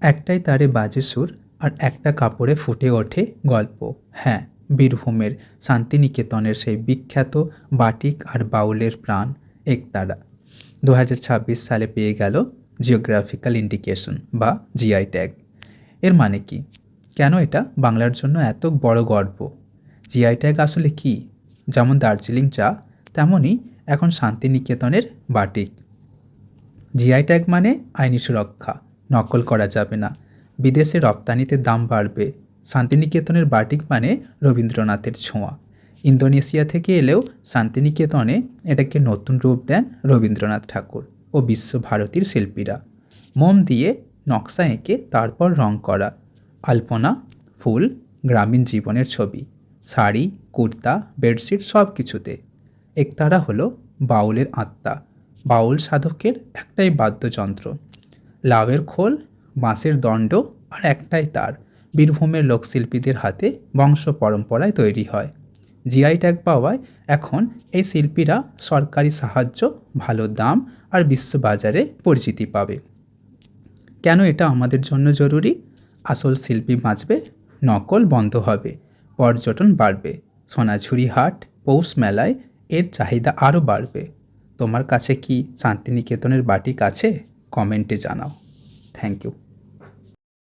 একটাই তারে বাজে সুর আর একটা কাপড়ে ফুটে ওঠে গল্প। হ্যাঁ, বীরভূমের শান্তিনিকেতনের সেই বিখ্যাত বাটিক আর বাউলের প্রাণ একতারা 2026 সালে পেয়ে গেল জিওগ্রাফিক্যাল ইন্ডিকেশন বা জিআই ট্যাগ। এর মানে কি? কেন এটা বাংলার জন্য এত বড় গর্ব? জিআই ট্যাগ আসলে কি? যেমন দার্জিলিং চা, তেমনই এখন শান্তিনিকেতনের বাটিক। জিআই ট্যাগ মানে আইনি সুরক্ষা, নকল করা যাবে না, বিদেশে রপ্তানিতে দাম বাড়বে। শান্তিনিকেতনের বাটিক মানে রবীন্দ্রনাথের ছোঁয়া। ইন্দোনেশিয়া থেকে এলেও শান্তিনিকেতনে এটাকে নতুন রূপ দেন রবীন্দ্রনাথ ঠাকুর ও বিশ্বভারতীর শিল্পীরা। মোম দিয়ে নকশা এঁকে তারপর রং করা, আলপনা, ফুল, গ্রামীণ জীবনের ছবি, শাড়ি, কুর্তা, বেডশিট সব কিছুতে। একতারা হলো বাউলের আত্মা, বাউল সাধকের একটাই বাদ্যযন্ত্র, লাউয়ের খোল, বাঁশের দণ্ড আর একটাই তার। বীরভূমের লোকশিল্পীদের হাতে বংশ পরম্পরায় তৈরি হয়। জিআই ট্যাগ পাওয়ায় এখন এই শিল্পীরা সরকারি সাহায্য, ভালো দাম আর বিশ্ববাজারে পরিচিতি পাবে। কেন এটা আমাদের জন্য জরুরি? আসল শিল্পী বাঁচবে, নকল বন্ধ হবে, পর্যটন বাড়বে, সোনাঝুরি হাট, পৌষ মেলায় এর চাহিদা আরও বাড়বে। তোমার কাছে কি শান্তিনিকেতনের বাটিক আছে? কমেন্টে জানাও। Thank you.